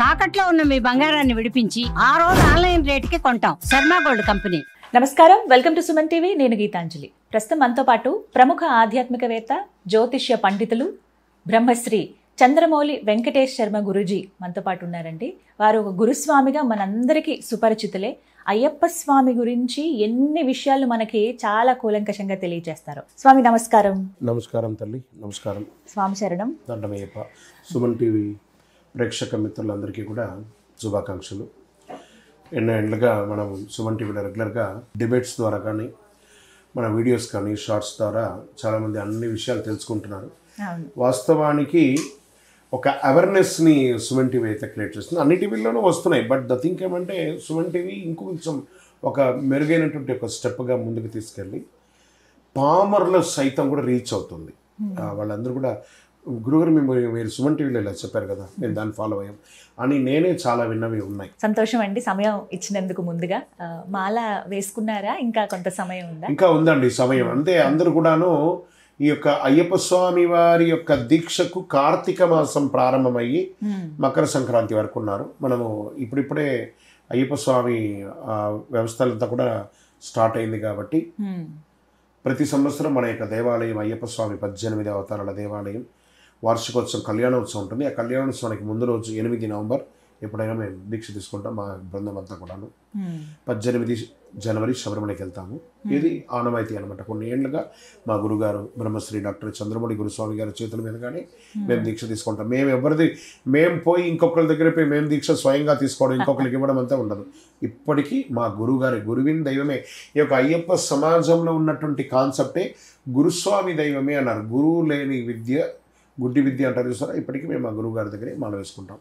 తాకట్లో ఉన్న మీ బంగారాన్ని విడిపించి ఆ రోజు ఆన్లైన్ రేటుకి కొంటాం. Sharma gold company. నమస్కారం, వెల్కమ్ టు సుమన్ టీవీ. నేను గీతాంజలి. ప్రస్తుతం మనతో పాటు ప్రముఖ ఆధ్యాత్మికవేత్త, జ్యోతిష్య పండితులు బ్రహ్మశ్రీ చంద్రమౌళి వెంకటేష్ శర్మ గురూజీ మనతో పాటు ఉన్నారండి. వారు ఒక గురుస్వామిగా మనందరికీ సుపరిచితులే. అయ్యప్ప స్వామి గురించి ఎన్ని విషయాలు మనకి చాలా కూలంకషంగా తెలియజేస్తారు. స్వామి నమస్కారం. నమస్కారం తల్లి, నమస్కారం. స్వామి శరణం. దండమయ్యప్ప. సుమన్ టీవీ ప్రేక్షక మిత్రులందరికీ కూడా శుభాకాంక్షలు. ఎన్నో ఏళ్ళుగా మనం సుమన్ టీవీలో రెగ్యులర్గా డిబేట్స్ ద్వారా కానీ మన వీడియోస్ కానీ షార్ట్స్ ద్వారా చాలామంది అన్ని విషయాలు తెలుసుకుంటున్నారు. వాస్తవానికి ఒక అవేర్నెస్ని సుమన్ టీవీ అయితే క్రియేట్ చేస్తుంది. అన్ని టీవీల్లోనూ వస్తున్నాయి. బట్ ద థింక్ ఏమంటే సుమన్ టీవీ ఇంకొంచెం ఒక మెరుగైనటువంటి ఒక స్టెప్గా ముందుకు తీసుకెళ్ళి పామర్లో సైతం కూడా రీచ్ అవుతుంది. వాళ్ళందరూ కూడా గురుగారు మీరు సుమన్ టీవీలో ఇలా చెప్పారు కదా, మేము దాన్ని ఫాలో అయ్యాం అని నేనే చాలా విన్నవి ఉన్నాయి. సంతోషం అండి, సమయం ఇచ్చినందుకు. ముందుగా మాల వేసుకున్నారా? ఇంకా కొంత సమయం ఉందా? ఇంకా ఉందండి సమయం. అంతే, అందరూ కూడాను ఈ యొక్క అయ్యప్ప స్వామి వారి యొక్క దీక్షకు కార్తీక మాసం ప్రారంభమయ్యి మకర సంక్రాంతి వరకు ఉన్నారు. మనము ఇప్పుడిప్పుడే అయ్యప్ప స్వామి వ్యవస్థలంతా కూడా స్టార్ట్ అయింది కాబట్టి ప్రతి సంవత్సరం మన యొక్క దేవాలయం అయ్యప్ప స్వామి 18 అవతారాల దేవాలయం వార్షికోత్సవం కళ్యాణోత్సవం ఉంటుంది. ఆ కళ్యాణోత్సవానికి ముందు రోజు 8 నవంబర్ ఎప్పుడైనా మేము దీక్ష తీసుకుంటాం. మా బృందం అంతా కూడాను 18 జనవరి శబరిమలకి వెళ్తాము. ఇది ఆనవాయితీ అనమాట. కొన్ని ఏళ్ళుగా మా గురుగారు బ్రహ్మశ్రీ డాక్టర్ చంద్రమౌళి గురుస్వామి గారి చేతుల మీదుగానే మేము దీక్ష తీసుకుంటాం. మేము పోయి ఇంకొకరి దగ్గర పోయి మేము దీక్ష స్వయంగా తీసుకోవడం, ఇంకొకరికి ఇవ్వడం అంతా ఉండదు. ఇప్పటికీ మా గురుగారి గురువిన్ దైవమే. ఈ యొక్క అయ్యప్ప సమాజంలో ఉన్నటువంటి కాన్సెప్టే గురుస్వామి దైవమే అన్నారు. గురువు లేని విద్య గుడ్డి విద్య అంటారు చూసారా. ఇప్పటికీ మేము మా గురువు గారి దగ్గరే మాల వేసుకుంటాం.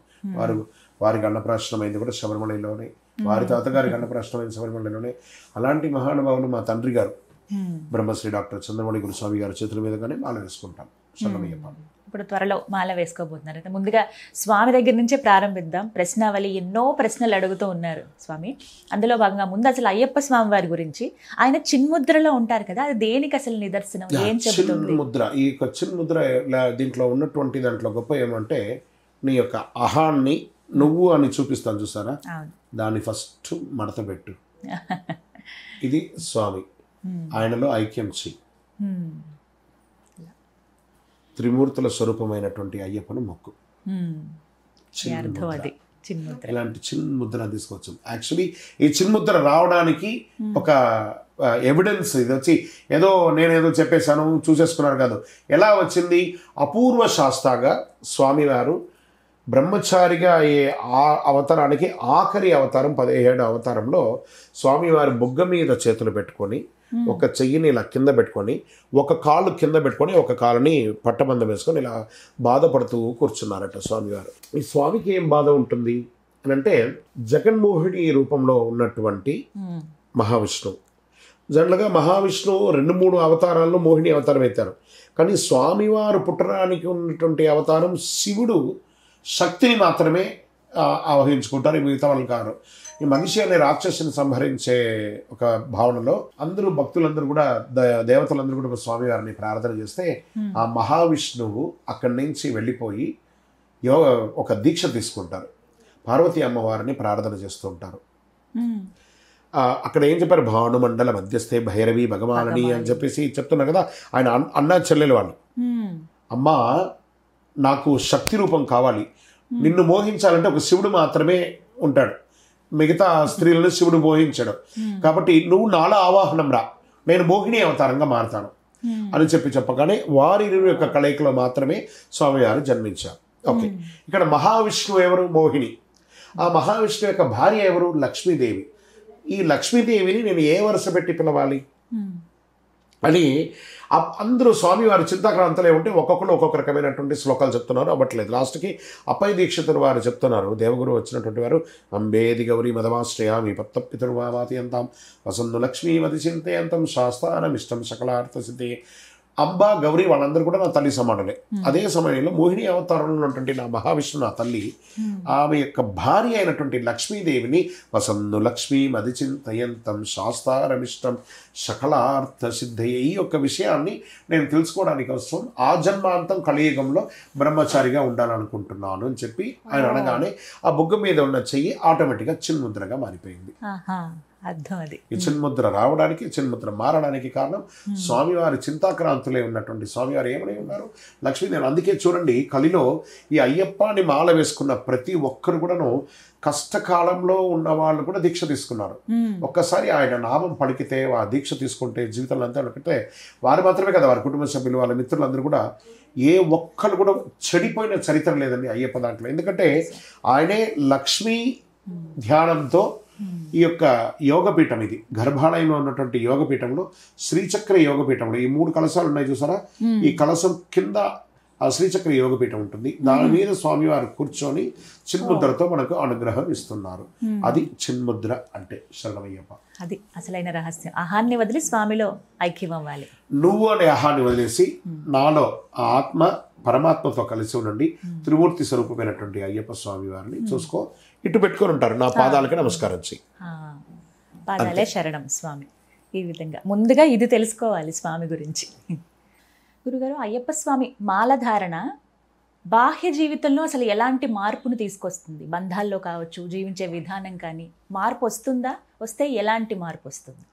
వారికి అన్నప్రాశనం అయింది కూడా శబరిమలలోనే, వారి తాతగారికి అన్నప్రాశనం అయింది శబరిమలలోనే. అలాంటి మహానుభావులు మా తండ్రి గారు బ్రహ్మశ్రీ డాక్టర్ చంద్రమౌళి గురుస్వామి గారి చేతుల మీదుగానే మాల వేసుకుంటాం. శరణమయ్యప్ప. ఇప్పుడు త్వరలో మాల వేసుకోబోతున్నారు. అయితే ముందుగా స్వామి దగ్గర నుంచే ప్రారంభిద్దాం. ప్రశ్నావళి ఎన్నో ప్రశ్నలు అడుగుతూ ఉన్నారు స్వామి. అందులో భాగంగా ముందు అసలు అయ్యప్ప స్వామి వారి గురించి, ఆయన చిన్ముద్రలో ఉంటారు కదా, అది దేనికి అసలు నిదర్శనం? ఏం చెబుతుంది ముద్ర? ఈ యొక్క చిన్ముద్ర దీంట్లో ఉన్నటువంటి దాంట్లో గొప్ప ఏమంటే, నీ యొక్క అహాన్ని నువ్వు అని చూపిస్తాను చూసారా, దాన్ని ఫస్ట్ మడత పెట్టు. ఇది స్వామి, ఆయనలో ఐక్యం చెయ్యి. త్రిమూర్తుల స్వరూపమైనటువంటి అయ్యప్పను మొక్కు. ఇలాంటి చిన్ముద్ర తీసుకోవచ్చు. యాక్చువల్లీ ఈ చిన్ముద్ర రావడానికి ఒక ఎవిడెన్స్, ఇది వచ్చి ఏదో నేనేదో చెప్పేశాను చూసేసుకున్నారు కాదు. ఎలా వచ్చింది? అపూర్వ శాస్త్రగా స్వామివారు బ్రహ్మచారిగా ఆ అవతారానికి ఆఖరి అవతారం 17వ అవతారంలో స్వామివారి బొగ్గ మీద చేతులు పెట్టుకొని ఒక చెయ్యిని ఇలా కింద పెట్టుకొని, ఒక కాళ్ళు కింద పెట్టుకొని, ఒక కాలుని పట్టబంధం వేసుకొని ఇలా బాధపడుతూ కూర్చున్నారట స్వామివారు. ఈ స్వామికి ఏం బాధ ఉంటుంది అని అంటే, జగన్మోహిని రూపంలో ఉన్నటువంటి మహావిష్ణువు. జనరల్గా మహావిష్ణువు 2-3 అవతారాల్లో మోహిని అవతారం ఎత్తారు. కానీ స్వామివారు పుట్టడానికి ఉన్నటువంటి అవతారం శివుడు శక్తిని మాత్రమే ఆవహించుకుంటారు, మిగతా వాళ్ళు కారు. ఈ మనిషి అనే రాక్షసుని సంహరించే ఒక భావనలో అందరూ భక్తులందరూ కూడా దేవతలందరూ కూడా స్వామివారిని ప్రార్థన చేస్తే ఆ మహావిష్ణువు అక్కడి నుంచి వెళ్ళిపోయి ఒక దీక్ష తీసుకుంటారు. పార్వతీ అమ్మవారిని ప్రార్థన చేస్తూ ఉంటారు. అక్కడ ఏం చెప్పారు? భానుమండల మధ్యస్థే భైరవి భగవాని అని చెప్పేసి చెప్తున్నారు కదా. ఆయన అన్న చెల్లెలు వాళ్ళు, అమ్మ నాకు శక్తి రూపం కావాలి, నిన్ను మోహించాలంటే ఒక శివుడు మాత్రమే ఉంటాడు, మిగతా స్త్రీలను శివుడు మోహించాడు, కాబట్టి నువ్వు నాలో ఆవాహనం రా, నేను మోహిని అవతారంగా మారుతాను అని చెప్పగానే వారి యొక్క కలయికలో మాత్రమే స్వామివారు జన్మించారు. ఓకే, ఇక్కడ మహావిష్ణువు ఎవరు? మోహిని. ఆ మహావిష్ణువు యొక్క భార్య ఎవరు? లక్ష్మీదేవి. ఈ లక్ష్మీదేవిని నేను ఏ వరుస పెట్టి పిలవాలి అని అందరూ స్వామివారి చింతాక్రాంతలే ఉంటే ఒక్కొక్కరు ఒక్కొక్క రకమైనటువంటి శ్లోకాలు చెప్తున్నారు. అవ్వట్లేదు. లాస్ట్కి అప్పయ్య దీక్షితులు వారు చెప్తున్నారు, దేవగురు వచ్చినటువంటి వారు, అంబేది గౌరీ మదమాశ్రయామి పత్తపితుర్వాతి అంతాం వసందు లక్ష్మీమతి చింతయంతం శాస్త్రానమిష్టం సకలార్థ సిద్ధి. అంబా, గౌరీ వాళ్ళందరూ కూడా నా తల్లి సమానులే. అదే సమయంలో మోహిని అవతారంలో ఉన్నటువంటి నా మహావిష్ణు నా తల్లి, ఆమె యొక్క భార్య అయినటువంటి లక్ష్మీదేవిని వసందు లక్ష్మీ మదిచింతయంతం శాస్త్రారమిష్టం సకలార్థ సిద్ధయ్య, ఈ యొక్క విషయాన్ని నేను తెలుసుకోవడానికి కోసం ఆ జన్మాంతం కలియుగంలో బ్రహ్మచారిగా ఉండాలనుకుంటున్నాను అని చెప్పి ఆయన అనగానే ఆ బుగ్గ మీద ఉన్న చెయ్యి ఆటోమేటిక్గా చిన్ముద్రగా మారిపోయింది. అర్థం అది. ఈ చిన్ముద్ర రావడానికి, చిన్ముద్ర మారడానికి కారణం స్వామివారి చింతాక్రాంతులే ఉన్నటువంటి స్వామివారు ఏమని ఉన్నారు, లక్ష్మీదేవి. అందుకే చూడండి, కలిలో ఈ అయ్యప్పని మాల వేసుకున్న ప్రతి ఒక్కరు కూడాను కష్టకాలంలో ఉన్న వాళ్ళు కూడా దీక్ష తీసుకున్నారు. ఒక్కసారి ఆయన నామం పలికితే, ఆ దీక్ష తీసుకుంటే జీవితంలో అంతా అనుకుంటే వారు మాత్రమే కదా, వారి కుటుంబ సభ్యులు, వాళ్ళ మిత్రులందరూ కూడా ఏ ఒక్కరు కూడా చెడిపోయిన చరిత్ర లేదండి అయ్యప్ప దాంట్లో. ఎందుకంటే ఆయనే లక్ష్మీ ధ్యానంతో ఈ యొక్క యోగపీఠం, ఇది గర్భాలయంలో ఉన్నటువంటి యోగపీఠంలో శ్రీచక్ర యోగపీఠంలో ఈ 3 కలశాలు ఉన్నాయి చూసారా, ఈ కలశం కింద ఆ శ్రీచక్ర యోగపీఠం ఉంటుంది. దాని మీద స్వామివారు కూర్చొని చిన్ముద్రతో మనకు అనుగ్రహం ఇస్తున్నారు. అది చిన్ముద్ర అంటే శరణమయ్యప్ప. అది అసలైన రహస్యం. అహాన్ని వదిలి స్వామిలో ఐక్యం అవ్వాలి. నువ్వు అనే అహాన్ని వదిలేసి నాలో ఆ ఆత్మ పరమాత్మతో కలిసి ఉండండి. త్రిమూర్తి స్వరూపమైనటువంటి అయ్యప్ప స్వామి వారిని చూసుకో, ఇటు పెట్టుకొని ఉంటారు, నా పాదాలకి నమస్కారం చెయ్యి. పాదాలే శరణం స్వామి. ఈ విధంగా ముందుగా ఇది తెలుసుకోవాలి స్వామి గురించి. గురుగారు, అయ్యప్ప స్వామి మాలధారణ బాహ్య జీవితంలో అసలు ఎలాంటి మార్పును తీసుకొస్తుంది? బంధాల్లో కావచ్చు, జీవించే విధానం కానీ మార్పు వస్తుందా? వస్తే ఎలాంటి మార్పు వస్తుంది?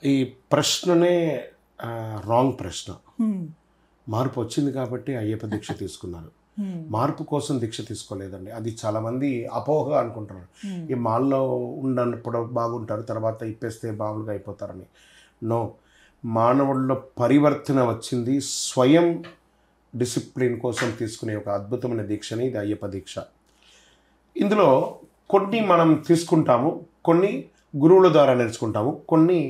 ఈ ప్రశ్ననే రాంగ్ ప్రశ్న. మార్పు వచ్చింది కాబట్టి అయ్యప్ప దీక్ష తీసుకున్నారు. మార్పు కోసం దీక్ష తీసుకోలేదండి. అది చాలా మంది అపోహగా అనుకుంటారు. ఈ మాల్లో ఉన్నప్పుడు బాగుంటారు, తర్వాత ఇప్పేస్తే బాగులుగా అయిపోతారని. నో, మానవుల్లో పరివర్తన వచ్చింది స్వయం డిసిప్లిన్ కోసం తీసుకునే ఒక అద్భుతమైన దీక్షని ఇది అయ్యప్ప దీక్ష. ఇందులో కొన్ని మనం తీసుకుంటాము, కొన్ని గురువుల ద్వారా నేర్చుకుంటాము, కొన్ని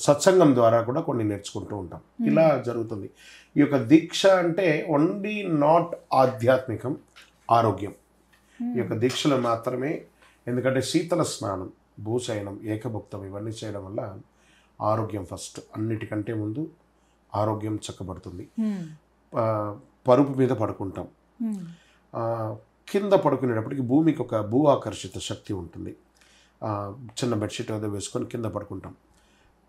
సత్సంగం ద్వారా కూడా కొన్ని నేర్చుకుంటూ ఉంటాం. ఇలా జరుగుతుంది. ఈ యొక్క దీక్ష అంటే ఓన్లీ నాట్ ఆధ్యాత్మికం, ఆరోగ్యం. ఈ యొక్క దీక్షలు మాత్రమే. ఎందుకంటే శీతల స్నానం, భూశయనం, ఏకభుక్తం ఇవన్నీ చేయడం వల్ల ఆరోగ్యం ఫస్ట్, అన్నిటికంటే ముందు ఆరోగ్యం చక్కబడుతుంది. పరుపు మీద పడుకుంటాం, కింద పడుకునేటప్పటికి భూమికి ఒక భూ ఆకర్షిత శక్తి ఉంటుంది. చిన్న బెడ్షీట్ ఏదో వేసుకొని కింద పడుకుంటాం.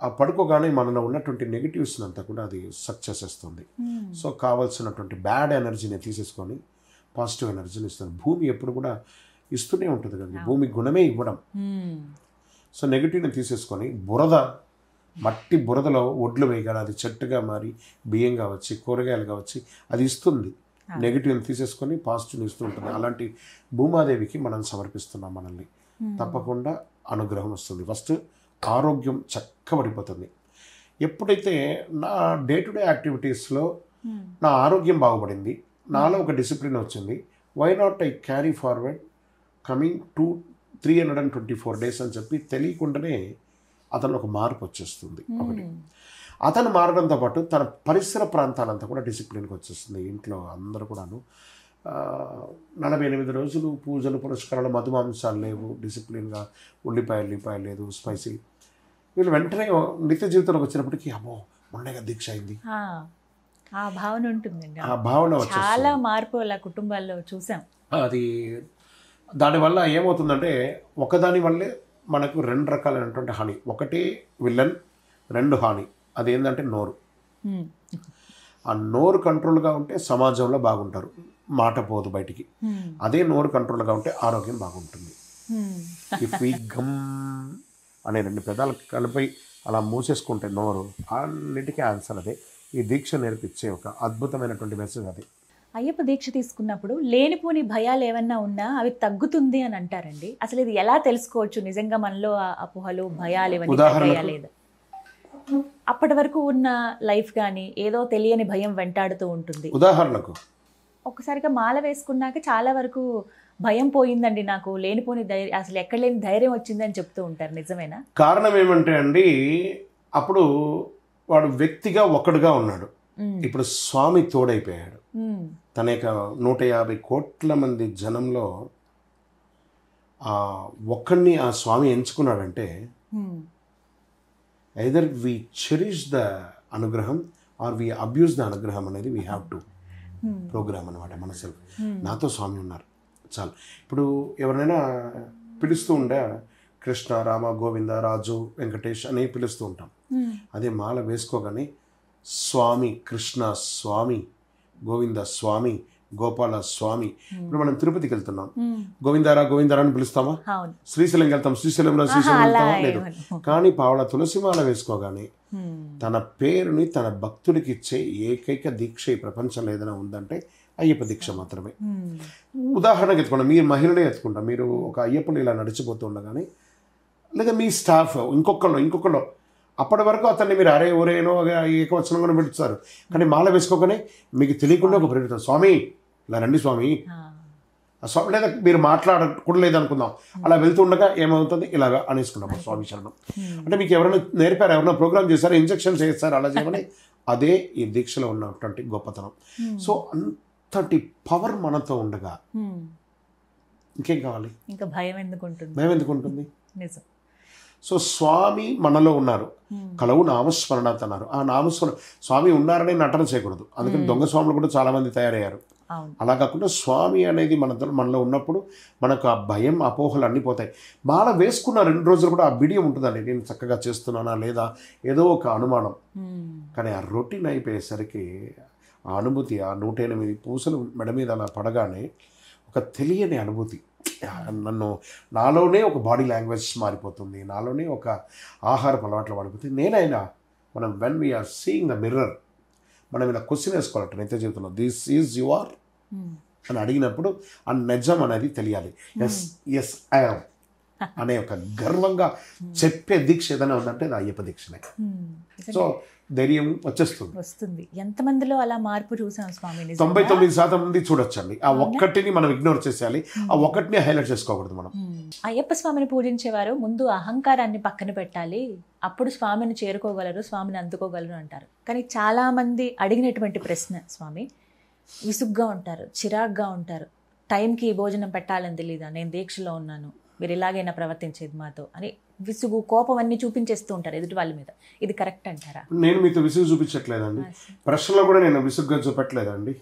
ఆ పడుకోగానే మనలో ఉన్నటువంటి నెగిటివ్స్ అంతా కూడా అది సక్ చేసేస్తుంది. సో కావాల్సినటువంటి బ్యాడ్ ఎనర్జీని తీసేసుకొని పాజిటివ్ ఎనర్జీని ఇస్తుంది. భూమి ఎప్పుడు కూడా ఇస్తూనే ఉంటుంది కదా, భూమి గుణమే ఇవ్వడం. సో నెగిటివ్ని తీసేసుకొని మట్టి బురదలో ఒడ్లు వేయగానే అది చెట్టుగా మారి బియ్యంగా వచ్చి కూరగాయలుగా వచ్చి అది ఇస్తుంది. నెగిటివ్ని తీసేసుకొని పాజిటివ్ని ఇస్తూ ఉంటుంది. అలాంటి భూమాదేవికి మనం సమర్పిస్తున్నాం మనల్ని. తప్పకుండా అనుగ్రహం వస్తుంది. ఫస్ట్ ఆరోగ్యం చక్కబడిపోతుంది. ఎప్పుడైతే నా డే టు డే యాక్టివిటీస్లో నా ఆరోగ్యం బాగుపడింది, నాలో ఒక డిసిప్లిన్ వచ్చింది, why not I carry forward coming 324 days అని చెప్పి తెలియకుండానే అతను ఒక మార్పు వచ్చేస్తుంది. ఒకటి, అతను మారడంతో పాటు తన పరిసర ప్రాంతాలంతా కూడా డిసిప్లిన్కి వచ్చేస్తుంది. ఇంట్లో అందరూ కూడాను 48 రోజులు పూజలు పురస్కారాలు, మధుమాంసాలు లేవు, డిసిప్లిన్గా ఉల్లిపాయలు లేదు, స్పైసీ. వీళ్ళు వెంటనే నిత్య జీవితంలోకి వచ్చినప్పటికీ అమ్మో మొన్నగా దీక్ష అయింది, ఆ భావన ఉంటుందండి. ఆ భావన చాలా మార్పు అలా కుటుంబాల్లో చూసాం. అది దానివల్ల ఏమవుతుందంటే ఒకదాని వల్లే మనకు 2 రకాలైనటువంటి హాని. ఒకటి విలన్, 2 హాని. అదేంటంటే నోరు. ఆ నోరు కంట్రోల్గా ఉంటే సమాజంలో బాగుంటారు, మాట పోదు బయటికి. అదే నోరు కంట్రోల్గా ఉంటే ఆరోగ్యం బాగుంటుంది. ఇఫ్ వి గమ్ అనే 2 పెదాలు కలిపి అలా మూసేసుకుంటే నోరు, అన్నిటికీ ఆన్సర్ అదే. ఈ దీక్ష నేర్పించే ఒక అద్భుతమైనటువంటి మెసేజ్ అది. అయ్యప్ప దీక్ష తీసుకున్నప్పుడు లేనిపోని భయాలు ఏమన్నా ఉన్నా అవి తగ్గుతుంది అని అంటారండి. అసలు ఇది ఎలా తెలుసుకోవచ్చు? నిజంగా మనలో అపోహలు, భయాలు ఇవన్నీ లేదు. అప్పటి వరకు ఉన్న లైఫ్ కానీ ఏదో తెలియని భయం వెంటాడుతూ ఉంటుంది. ఉదాహరణకు ఒక్కసారిగా మాల వేసుకున్నాక చాలా వరకు భయం పోయిందండి, నాకు లేనిపోని ధైర్యం, అసలు ఎక్కడ లేని ధైర్యం వచ్చిందని చెప్తూ ఉంటారు. నిజమేనా? కారణం ఏమంటే అండి, అప్పుడు వాడు వ్యక్తిగా ఒక్కడుగా ఉన్నాడు. ఇప్పుడు స్వామి తోడైపోయాడు. తన యొక్క 150 కోట్ల మంది జనంలో ఒక్కడిని ఆ స్వామి ఎంచుకున్నాడంటే ఐదర్ వి చెరిష్ ద అనుగ్రహం ఆర్ వి అబ్యూస్ ద అనుగ్రహం అనేది వీ హ్యావ్ టు ప్రోగ్రామ్ అనమాట మన సెల్ఫ్. నాతో స్వామి ఉన్నారు చాలు. ఇప్పుడు ఎవరినైనా పిలుస్తూ ఉండే కృష్ణ, రామ, గోవింద, రాజు, వెంకటేష్ అని పిలుస్తూ ఉంటాం. అదే మాల వేసుకోగానే స్వామి కృష్ణ స్వామి, గోవింద స్వామి, గోపాల స్వామి. ఇప్పుడు మనం తిరుపతికి వెళ్తున్నాం, గోవిందారా గోవిందారా అని పిలుస్తామా? శ్రీశైలంకి వెళ్తాం, శ్రీశైలంలో శ్రీశైలం వెళ్తామా? లేదు. కానీ పావళ తులసిమాల వేసుకోగానే తన పేరుని తన భక్తుడికి ఇచ్చే ఏకైక దీక్ష ఈ ప్రపంచంలో ఏదైనా ఉందంటే అయ్యప్ప దీక్ష మాత్రమే. ఉదాహరణకు ఎత్తుకుంటాం, మీరు మహిళలే ఎత్తుకుంటాం. మీరు ఒక అయ్యప్పని ఇలా నడిచిపోతూ ఉండగానే, లేదా మీ స్టాఫ్ ఇంకొకళ్ళు అప్పటి వరకు అతన్ని మీరు అరే ఊరేనో ఏకవచనం కూడా పిలుస్తారు. కానీ మాల వేసుకోగానే మీకు తెలియకుండా ఒక ప్రేరితం, స్వామి ఇలా రండి స్వామి, స్వామి. లేదా మీరు మాట్లాడకూడదు లేదనుకుందాం, అలా వెళ్తుండగా ఏమవుతుంది, ఇలాగా అనేసుకున్నాం స్వామి శరణం. అంటే మీకు ఎవరైనా నేర్పారు, ఎవరైనా ప్రోగ్రామ్ చేశారు, ఇంజెక్షన్ చేస్తారు, అలా చేయమని. అదే ఈ దీక్షలో ఉన్నటువంటి గొప్పతనం. సో అంతటి పవర్ మనతో ఉండగా ఇంకేం కావాలి? ఇంకా భయం ఎందుకు ఉంటుంది? నిజం. సో స్వామి మనలో ఉన్నారు, కలవు నామస్మరణాత్ అన్నారు. ఆ నామస్మరణ స్వామి ఉన్నారని నటన చేయకూడదు. అందుకని దొంగ స్వాములు కూడా చాలా మంది తయారయ్యారు. అలా కాకుండా స్వామి అనేది మనలో ఉన్నప్పుడు మనకు ఆ భయం, అపోహలు అన్నీ పోతాయి. మాల వేసుకున్న 2 రోజులు కూడా ఆ బిడియం ఉంటుందండి, నేను చక్కగా చేస్తున్నానా లేదా, ఏదో ఒక అనుమానం. కానీ ఆ రొటీన్ అయిపోయేసరికి ఆ అనుభూతి, ఆ 108 పూసలు మెడ మీద అలా పడగానే ఒక తెలియని అనుభూతి. నాలోనే ఒక బాడీ లాంగ్వేజ్ మారిపోతుంది, నాలోనే ఒక ఆహారపు అలవాట్లు మారిపోతుంది. నేనైనా మనం when we're seeing the mirror, మనం ఇలా క్వశ్చన్ వేసుకోవాలంట నిత్య జీవితంలో, దిస్ ఈజ్ యు ఆర్ అని అడిగినప్పుడు ఆ నిజం అనేది తెలియాలి. ఎస్ ఐ యామ్ అనే ఒక గర్వంగా చెప్పే దీక్ష ఏదైనా ఉందంటే అది అయ్యప్ప దీక్షనే. సో ధైర్యం వస్తుంది. ఎంతమందిలో అలా మార్పు చూసాం స్వామి? 99% మంది చూడొచ్చండి. ఆ ఒక్కటిని మనం ఇగ్నోర్ చేసేయాలి, ఆ ఒక్కటిని హైలైట్ చేసుకోకూడదు మనం. అయ్యప్ప స్వామిని పూజించేవారు ముందు అహంకారాన్ని పక్కన పెట్టాలి, అప్పుడు స్వామిని చేరుకోగలరు, స్వామిని అందుకోగలరు అంటారు. కానీ చాలా మంది అడిగినటువంటి ప్రశ్న స్వామి, విసుగ్గా ఉంటారు, చిరాగ్గా ఉంటారు, టైంకి భోజనం పెట్టాలని తెలీదా, నేను దీక్షలో ఉన్నాను, మీరు ఇలాగైనా ప్రవర్తించేది మాతో అని విసుగు, కోపం అన్ని చూపించేస్తూ ఉంటారు ఎదుటి వాళ్ళ మీద. ఇది కరెక్ట్ అంటారా? నేను మీతో విసుగు చూపించట్లేదండి, ప్రశ్నలో కూడా నేను విసుగ్గా చూపెట్టలేదండి.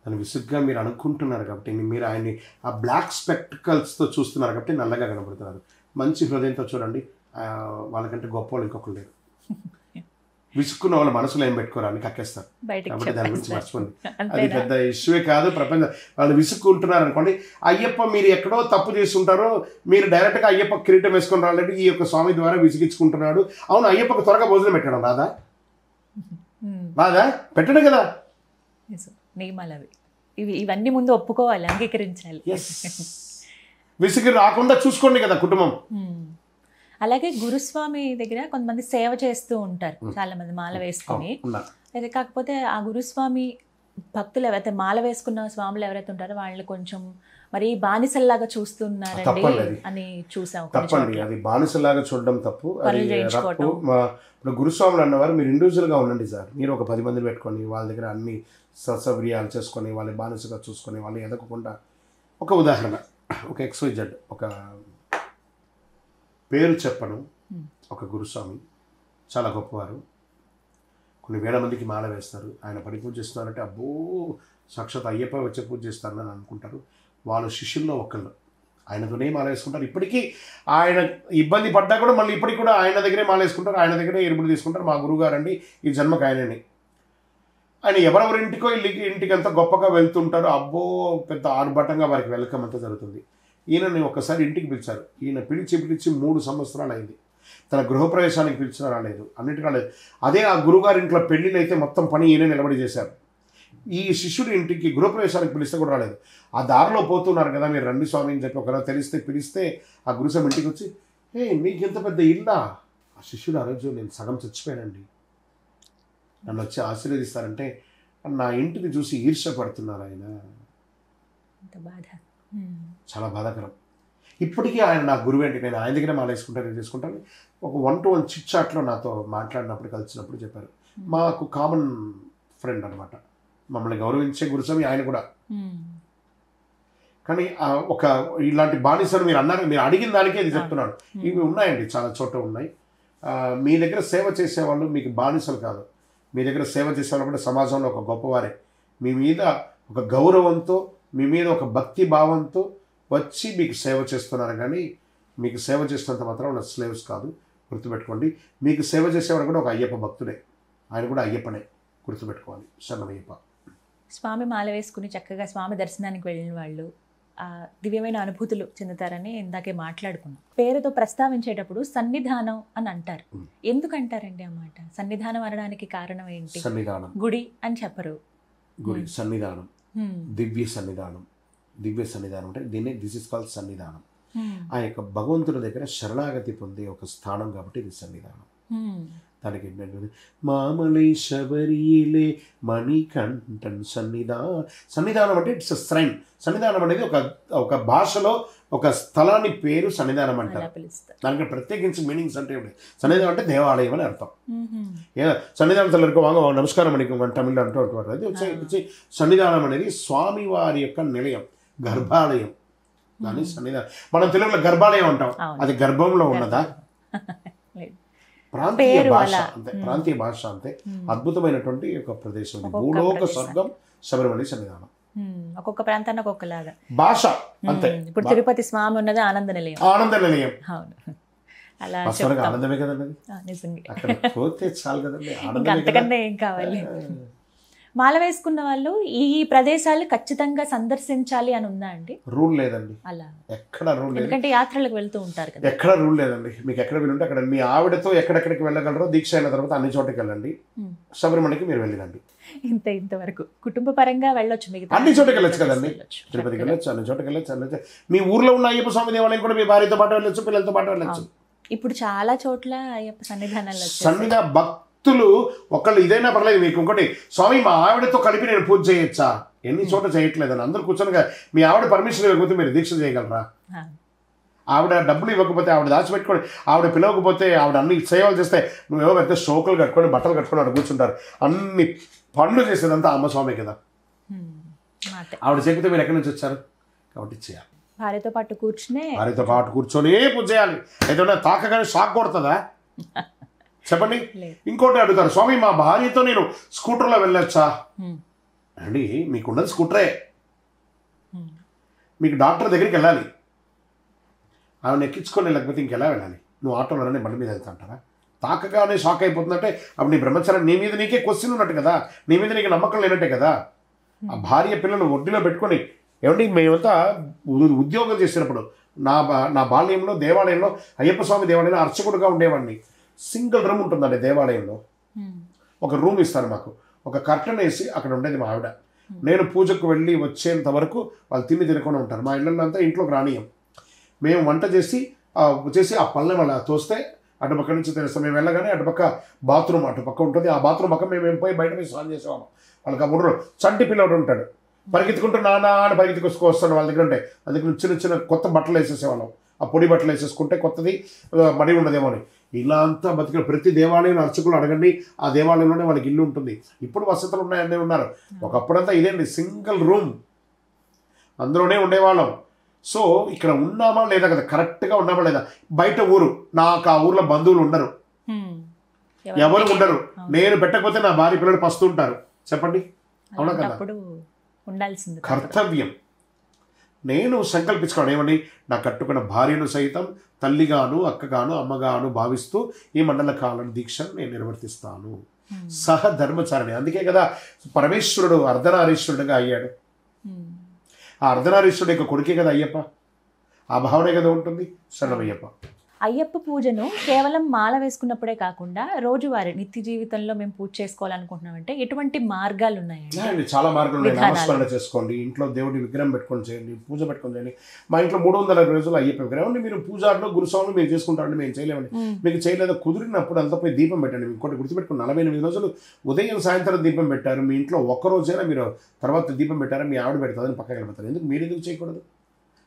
అని విసుగ్గా మీరు అనుకుంటున్నారు కాబట్టి, మీరు ఆయన్ని ఆ బ్లాక్ స్పెక్టికల్స్తో చూస్తున్నారు కాబట్టి నల్లగా కనబడుతున్నారు. మంచి హృదయంతో చూడండి, వాళ్ళకంటే గొప్ప వాళ్ళు ఇంకొకరు లేరు. విసుక్కున్న వాళ్ళ మనసులో ఏం పెట్టుకోరు, అని కక్కేస్తారు. కాబట్టి దాని గురించి మర్చిపోండి, అది పెద్ద ఇష్యూవే కాదు. ప్రపంచం వాళ్ళు విసుక్కుంటున్నారు అనుకోండి, అయ్యప్ప మీరు ఎక్కడో తప్పు చేస్తుంటారో, మీరు డైరెక్ట్గా అయ్యప్ప కిరీటం వేసుకొని రాలేదు, ఈ యొక్క స్వామి ద్వారా విసిగించుకుంటున్నాడు. అవును, అయ్యప్పకు త్వరగా భోజనం పెట్టడం రాదా? పెట్టడం కదా నియమాలు అవి. ఇవన్నీ ముందు ఒప్పుకోవాలి, అంగీకరించాలి. విసిగి రాకుండా చూసుకోండి కదా కుటుంబం. అలాగే గురుస్వామి దగ్గర కొంతమంది సేవ చేస్తూ ఉంటారు, చాలా మంది మాల వేసుకుని. అయితే కాకపోతే ఆ గురుస్వామి భక్తులు ఎవరైతే మాల వేసుకున్న స్వాములు ఎవరైతే ఉంటారో వాళ్ళు కొంచెం మరి బానిసల్లాగా చూస్తున్నారండి అని చూసాం. తప్పండి, అది బానిసల్లాగా చూడడం తప్పు. ఇప్పుడు గురుస్వాములు అన్నవారు మీరు ఇండివిజువల్గా ఉండండి సార్, మీరు ఒక 10 మందిని పెట్టుకొని వాళ్ళ దగ్గర అన్ని సౌకర్యాలు చేసుకొని వాళ్ళని బానిసగా చూసుకొని వాళ్ళు ఎదగకుండా. ఒక ఉదాహరణ, ఒక XYZ ఒక పేరు చెప్పను, ఒక గురుస్వామి చాలా గొప్పవారు, కొన్ని వేల మందికి మాల వేస్తారు, ఆయన పడి పూజ చేస్తున్నారంటే అబ్బో సాక్షాత్ అయ్యప్ప వచ్చే పూజ చేస్తారని అనుకుంటారు. వాళ్ళ శిష్యుల్లో ఒకళ్ళు ఆయనతోనే మాల వేసుకుంటారు. ఇప్పటికీ ఆయన ఇబ్బంది పడ్డా కూడా మళ్ళీ ఇప్పటికి కూడా ఆయన దగ్గరే మాల వేసుకుంటారు, ఆయన దగ్గరే ఎరుపులు తీసుకుంటారు. మా గురువుగారు అండి, ఈ జన్మకు ఆయనని. ఆయన ఎవరెవరింటికో ఇంటికి అంతా గొప్పగా వెళ్తుంటారు, అబ్బో పెద్ద ఆర్భటంగా వారికి వెల్కమ్ అంతా జరుగుతుంది. ఈయనని ఒకసారి ఇంటికి పిలిచారు, ఈయన పిలిచి 3 సంవత్సరాలు అయింది. తన గృహప్రవేశానికి పిలిచినా రాలేదు, అన్నిటికీ రాలేదు. అదే ఆ గురుగారి ఇంట్లో పెళ్ళిళ్ళు అయితే మొత్తం పని ఈయన నిలబడి చేశారు. ఈ శిష్యుడి ఇంటికి గృహప్రవేశానికి పిలిస్తే కూడా రాలేదు. ఆ దారిలో పోతున్నారు కదా, మీరు రండి స్వామి అని చెప్పి ఒకవేళ పిలిస్తే ఆ గురుస్వామి ఇంటికి వచ్చి, మీకు ఎంత పెద్ద ఇల్లా? ఆ శిష్యుడు ఆ రోజు నేను సగం చచ్చిపోయానండి, నన్ను వచ్చి ఆశీర్వదిస్తారంటే నా ఇంటిని చూసి ఈర్ష్య పడుతున్నారు ఆయన. చాలా బాధాకరం. ఇప్పటికీ ఆయన నా గురువు ఏంటి, నేను ఆయన దగ్గర మాల వేసుకుంటాను, నేను చేసుకుంటాను. ఒక 1-to-1 చిట్ చాట్లో నాతో మాట్లాడినప్పుడు, కలిసినప్పుడు చెప్పారు, మాకు కామన్ ఫ్రెండ్ అనమాట, మమ్మల్ని గౌరవించే గురుస్వామి ఆయన కూడా. కానీ ఒక ఇలాంటి బానిసలు మీరు అన్నారు, మీరు అడిగిన దానికే ఇది చెప్తున్నాను. ఇవి ఉన్నాయండి, చాలా చోట ఉన్నాయి. మీ దగ్గర సేవ చేసేవాళ్ళు మీకు బానిసలు కాదు. మీ దగ్గర సేవ చేసేవాళ్ళు కూడా సమాజంలో ఒక గొప్పవారే. మీ మీద ఒక గౌరవంతో, మీ మీద ఒక భక్తి భావంతో వచ్చి మీకు సేవ చేస్తున్నారు. కానీ మీకు సేవ చేసినంత మాత్రం వాళ్ళ స్లేవ్స్ కాదు, గుర్తుపెట్టుకోండి. మీకు సేవ చేసేవాడు కూడా ఒక అయ్యప్ప భక్తుడే, ఆయన కూడా అయ్యప్పనే, గుర్తుపెట్టుకోవాలి. శరణమయ్యప్ప. స్వామి మాల వేసుకుని చక్కగా స్వామి దర్శనానికి వెళ్ళిన వాళ్ళు దివ్యమైన అనుభూతులు చెందుతారని ఇందాకే మాట్లాడుకున్నాం. పేరుతో ప్రస్తావించేటప్పుడు సన్నిధానం అని అంటారు. ఎందుకంటారండి ఆ మాట? సన్నిధానం అనడానికి కారణం ఏంటి? సన్నిధానం, గుడి అని చెప్పరు. గుడి, సన్నిధానం, దివ్య సన్నిధానం. దివ్య సన్నిధానం అంటే దీన్ని దిస్ ఇస్ కాల్డ్ సన్నిధానం. ఆ యొక్క భగవంతుడి దగ్గర శరణాగతి పొందే ఒక స్థానం కాబట్టి ఇది సన్నిధానం. దానికి ఏంటంటే మామలై శబరిలే మణికంఠన్ సన్నిధానం అంటే ఇట్స్ శ్రైన్. సన్నిధానం అనేది ఒక భాషలో ఒక స్థలాన్ని పేరు సన్నిధానం అంటారు. దానికి ప్రత్యేకించి మీనింగ్స్ అంటే సన్నిధానం అంటే దేవాలయం అని అర్థం. సన్నిధానం తల్లికి వాంగ నమస్కారం అని తమిళ అంటూ ఉంటారు. అది వచ్చి సన్నిధానం అనేది స్వామివారి యొక్క నిలయం, గర్భాలయం. దాని సన్నిధానం. మనం తెలుగులో గర్భాలయం అంటాం, అది గర్భంలో ఉన్నదా? ప్రాంతీయ భాష అంతే, ప్రాంతీయ భాష అంతే. అద్భుతమైనటువంటి ఒక ప్రదేశం. భూలోక స్వర్గం శబరిమల సన్నిధానం. ఒక్కొక్క ప్రాంతాన్ని ఒక్కొక్కలాగా భాష అంతే. ఇప్పుడు తిరుపతి స్వామి ఉన్నది ఆనంద నిలయం. ఆనంద నిలయం అలా ఆనందమే కదండి. అక్కడ పోతే చాలు కదండి, అంతకన్నా ఏం కావాలి? మాల వేసుకున్న వాళ్ళు ఈ ప్రదేశాలు ఖచ్చితంగా సందర్శించాలి అని ఉందా అండి? రూల్ లేదండి, అలా ఎక్కడ రూల్ లేదు. ఎందుకంటే యాత్రలకు వెళ్తూ ఉంటారు కదా. ఎక్కడ రూల్ లేదండి. మీకు ఎక్కడ వీలుంటే అక్కడ మీ ఆవిడతో ఎక్కడెక్కడికి వెళ్ళగలరో దీక్ష అయిన తర్వాత అన్ని చోటకి వెళ్ళండి. శబరిమలకి మీరు వెళ్ళిరండి. ఇంతవరకు కుటుంబ పరంగా వెళ్ళొచ్చు, మిగతా అన్ని చోటకి వెళ్ళొచ్చు కదండి. తిరుపతికి వెళ్ళొచ్చు, అన్ని చోటకి వెళ్ళొచ్చు. మీ ఊర్లో ఉన్న అయ్యప్ప స్వామి దేవాలయం కూడా మీ భార్యతో పాటు వెళ్ళొచ్చు, పిల్లలతో పాటు వెళ్ళొచ్చు. ఇప్పుడు చాలా చోట్ల అయ్యప్ప సన్నిధానాలు భక్తులు ఒకళ్ళు ఇదైనా పర్లేదు. మీకు ఇంకోటి, స్వామి మా ఆవిడతో కలిపి నేను పూజ చేయొచ్చా? ఎన్ని చోట చేయట్లేదని అందరూ కూర్చొని మీ ఆవిడ పర్మిషన్ ఇవ్వకపోతే మీరు దీక్ష చేయగలరా? ఆవిడ డబ్బులు ఇవ్వకపోతే, ఆవిడ దాచిపెట్టుకొని, ఆవిడ పిలవకపోతే, ఆవిడ అన్ని సేవలు చేస్తే నువ్వేవో పెద్ద షోకులు కట్టుకొని బట్టలు కట్టుకొని అక్కడ కూర్చుంటారు. అన్ని పనులు చేసేదంతా అమ్మ స్వామి కదా. ఆవిడ చేయకపోతే మీరు ఎక్కడి నుంచి వచ్చారు? కాబట్టి చేయాలి. భార్యతో పాటు కూర్చొని పూజ చేయాలి. ఏదైనా తాకగానే షాక్ కొడుతుందా చెప్పండి? ఇంకోటి అడుగుతారు, స్వామి మా భార్యతో నేను స్కూటర్లో వెళ్ళొచ్చా అండి? మీకున్నది స్కూటరే. మీకు డాక్టర్ దగ్గరికి వెళ్ళాలి, ఆవిడ ఎక్కించుకొని లేకపోతే ఇంకెలా వెళ్ళాలి? నువ్వు ఆటోలోనే బండి మీద వెళ్తా అంటారా? తాకగానే షాక్ అయిపోతుందంటే అప్పుడు నీ బ్రహ్మచారం నీ మీద నీకే క్వశ్చన్ ఉన్నట్టు కదా, నీ మీద నీకు నమ్మకం లేనట్టే కదా. ఆ భార్య పిల్లలు ఒడ్డులో పెట్టుకొని, ఏమంటే మేమంతా ఉద్యోగం చేసినప్పుడు నా బాల్యంలో దేవాలయంలో అయ్యప్ప స్వామి దేవాలయంలో అర్చకుడుగా ఉండేవాడిని. సింగిల్ రూమ్ ఉంటుందండి దేవాలయంలో. ఒక రూమ్ ఇస్తారు మాకు, ఒక కర్టన్ వేసి అక్కడ ఉండేది మా ఆవిడ. నేను పూజకు వెళ్ళి వచ్చేంత వరకు వాళ్ళు తినకుండా ఉంటారు. మా ఇళ్ళల్లో అంతా ఇంట్లోకి రానియం. మేము వంట చేసి ఆ పళ్ళెం అలా తోస్తే అటుపక్క నుంచి తెలుస్తాం. మేము వెళ్ళగానే అటుపక్క బాత్రూమ్ అటుపక్క ఉంటుంది. ఆ బాత్రూమ్ పక్క మేము పోయి బయట మీద స్నానం చేసేవాళ్ళం. వాళ్ళకి ఆ ముర్రు చంటి పిల్లడు ఉంటాడు, పరిగెత్తుకుంటూ నానా అని పరిగెత్తుకొస్తాడు వాళ్ళ దగ్గర ఉంటే. అందుకని చిన్న కొత్త బట్టలు వేసేసేవాళ్ళం. ఆ పొడి బట్టలు వేసేసుకుంటే కొత్తది మడి ఉండదేమో అని. ఇలా అంతా బతికిన ప్రతి దేవాలయం అర్చకులు అడగండి, ఆ దేవాలయంలోనే వాళ్ళకి ఇల్లు ఉంటుంది. ఇప్పుడు వసతులు ఉన్నాయన్నీ ఉన్నారు. ఒకప్పుడంతా ఇదేంటి సింగిల్ రూమ్, అందులోనే ఉండేవాళ్ళం. సో ఇక్కడ ఉన్నామా లేదా కదా, కరెక్ట్గా ఉన్నామా లేదా? బయట ఊరు, నాకు ఆ ఊర్లో బంధువులు ఉండరు, ఎవరు ఉండరు. నేను పెట్టకపోతే నా భార్య పిల్లలు పస్తుంటారు. చెప్పండి, అవునా కదా? కర్తవ్యం. నేను సంకల్పించుకోవడం ఏమని, నా కట్టుకున్న భార్యను సైతం తల్లిగాను అక్కగాను అమ్మగాను భావిస్తూ ఈ మండల కాలం దీక్షను నేను నిర్వర్తిస్తాను. సహధర్మచారిణి. అందుకే కదా పరమేశ్వరుడు అర్ధనారీశ్వరుడుగా అయ్యాడు. ఆ అర్ధనారీశ్వరుడు యొక్క కొడుకే కదా అయ్యప్ప. ఆ భావనే కదా ఉంటుంది. శరణమయ్యప్ప. అయ్యప్ప పూజను కేవలం మాల వేసుకున్నప్పుడే కాకుండా రోజువారీ నిత్య జీవితంలో మేము పూజ చేసుకోవాలనుకుంటున్నామంటే ఎటువంటి మార్గాలు ఉన్నాయండి? చాలా మార్గాలు ఉన్నాయి. నామస్మరణ చేసుకోండి, ఇంట్లో దేవుడి విగ్రహం పెట్టుకొని చేయండి, పూజ పెట్టుకొని చేయండి. మా ఇంట్లో 360 రోజులు అయ్యప్ప విగ్రహం. మీరు పూజారులు గురుస్వాములు మీరు చేసుకుంటారండి, మేము చేయలేమండి. మీకు చేయలేదో కుదిరినప్పుడు అంతా పోయి దీపం పెట్టండి. ఇంకోటి గుర్తుపెట్టుకుని 48 రోజులు ఉదయం సాయంత్రం దీపం పెట్టారు. మీ ఇంట్లో ఒక్కరోజైనా మీరు తర్వాత దీపం పెట్టారా, మీ ఆవిడ పెడతారని పక్కకి వెళ్ళిపోతారు. ఎందుకు మీరు ఎందుకు చేయకూడదు?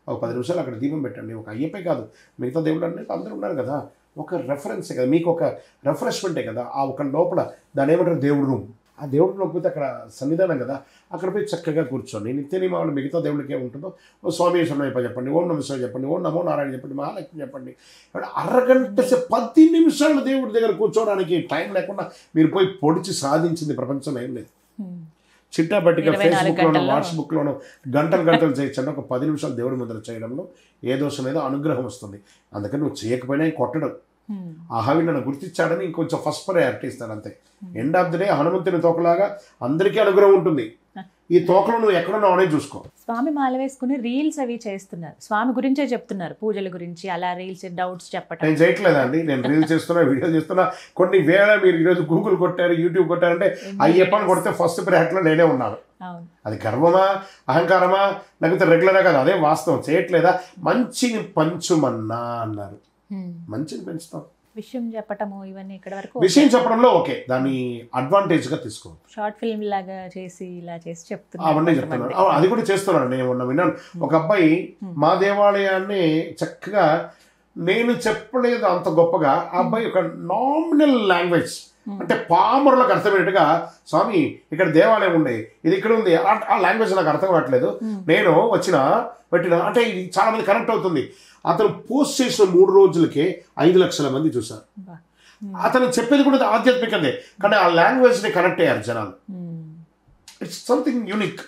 ఒక 10 నిమిషాలు అక్కడ దీపం పెట్టండి. ఒక అయ్యప్పే కాదు, మిగతా దేవుడు అంటే అందరూ ఉన్నారు కదా. ఒక రెఫరెన్సే కదా, మీకు ఒక రిఫ్రెష్మెంటే కదా. ఆ ఒక లోపల దాని ఏమంటారు, దేవుడు రూమ్. ఆ దేవుడిలోకి పోతే అక్కడ సన్నిధానం కదా, అక్కడ పోయి చక్కగా కూర్చొని నిత్య నియమాలు మిగతా దేవుడికి ఏముంటుందో, ఓ స్వామి శరణయ్యప్ప చెప్పండి, ఓం నమ శివాయ చెప్పండి, ఓం నమో నారాయణ చెప్పండి, మహాలక్ష్మి చెప్పండి. అరగంట 10 నిమిషాలు దేవుడి దగ్గర కూర్చోవడానికి టైం లేకుండా మీరు పోయి పొడిచి సాధించింది ప్రపంచంలో ఏం లేదు. చిట్టాపట్టిగా ఫేస్బుక్లోనూ వాట్సాప్లోనూ గంటలు చేయొచ్చండి. ఒక 10 నిమిషాలు దేవుడి ముందర చేయడంలో ఏ దోషం లేదో అనుగ్రహం వస్తుంది. అందుకని నువ్వు చేయకపోయినా కొట్టడం, ఆహావి నన్ను గుర్తించాడని ఇంకొంచెం ఫస్ట్ ప్రయారిటీ ఇస్తాను అంతే. ఎండ్ ఆఫ్ ది డే హనుమంతుని తోకలాగా అందరికీ అనుగ్రహం ఉంటుంది. ఈ తోకలో నువ్వు ఎక్కడున్నావు అనేది చూసుకో. స్వామి మాల వేసుకుని రీల్స్ అవి చేస్తున్నారు, స్వామి గురించే చెప్తున్నారు, పూజల గురించి అలా రీల్స్ డౌట్స్ చెప్పటం. నేను చేయట్లేదండి, నేను రీల్స్ చేస్తున్నా, వీడియో చేస్తున్నా. కొన్ని వేళ మీరు ఈరోజు గూగుల్ కొట్టారు, యూట్యూబ్ కొట్టారంటే అయ్యప్పని కొడితే ఫస్ట్ ప్రయారిటీలో నేనే ఉన్నాను. అది గర్వమా అహంకారమా లేకపోతే రెగ్యులరా కదా, అదే వాస్తవం. చేయట్లేదా? మంచిని పంచుమన్నా అన్నారు, మంచిని పెంచుతాం. విషయం చెప్పటము ఇవన్నీ ఇక్కడ వరకు విషయం చెప్పడంలో ఓకే, దాన్ని అడ్వాంటేజ్ గా తీసుకో. షార్ట్ ఫిల్మ్ లాగా చేసి ఇలా చేసి అవన్నీ చెప్తున్నాను. అది కూడా చేస్తున్నాను. నేను మొన్న విన్నాను, ఒక అబ్బాయి మా దేవాలయాన్ని చక్కగా, నేను చెప్పలేదు అంత గొప్పగా, ఆ అబ్బాయి ఒక నామినల్ లాంగ్వేజ్ అంటే పామరులకు అర్థమయ్యేట్టుగా, స్వామి ఇక్కడ దేవాలయం ఉండే, ఇది ఇక్కడ ఉంది, ఆ లాంగ్వేజ్ నాకు అర్థం కావట్లేదు, నేను పెట్టిన అంటే ఇది చాలా మంది కనెక్ట్ అవుతుంది. అతను పోస్ట్ చేసిన 3 రోజులకే 5 లక్షల మంది చూశారు. అతను చెప్పేది కూడా ఆధ్యాత్మికంగా, కానీ ఆ లాంగ్వేజ్ ని కనెక్ట్ అయ్యారు జనాలు. It's something unique.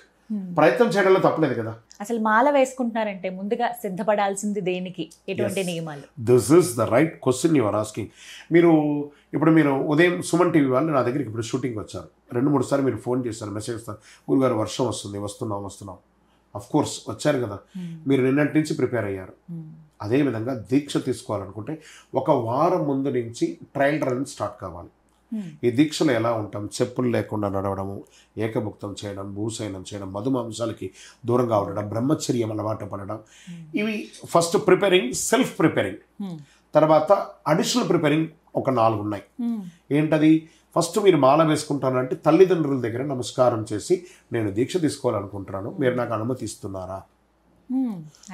ప్రయత్నం చేయడంలో తప్పలేదు కదా. అసలు మాల వేసుకుంటున్నారంటే ముందుగా సిద్ధపడాల్సింది దేనికి, ఎటువంటి నియమాలు? This is the right question you are asking. మీరు ఉదయం సుమన్ టీవీ వాళ్ళు నా దగ్గరికి ఇప్పుడు షూటింగ్ వచ్చారు. 2-3 సార్లు మీరు ఫోన్ చేస్తారు, మెసేజ్ ఇస్తారు, గురుగారు వర్షం వస్తుంది, వస్తున్నాం. అఫ్ కోర్స్ వచ్చారు కదా, మీరు నిన్నటి నుంచి ప్రిపేర్ అయ్యారు. అదేవిధంగా దీక్ష తీసుకోవాలనుకుంటే 1 వారం ముందు నుంచి ట్రయల్ రన్ స్టార్ట్ కావాలి. ఈ దీక్షలో ఎలా ఉంటాం? చెప్పులు లేకుండా నడవడము, ఏకభుక్తం చేయడం, భూశయనం చేయడం, మధుమాంసాలకి దూరంగా ఉండడం, బ్రహ్మచర్యం అలవాటు పడడం. ఇవి ఫస్ట్ ప్రిపేరింగ్, సెల్ఫ్ ప్రిపేరింగ్. తర్వాత అడిషనల్ ప్రిపేరింగ్ ఒక 4 ఉన్నాయి. ఏంటది? ఫస్ట్ మీరు మాల వేసుకుంటానంటే తల్లిదండ్రుల దగ్గర నమస్కారం చేసి, నేను దీక్ష తీసుకోవాలనుకుంటున్నాను, మీరు నాకు అనుమతి ఇస్తున్నారా?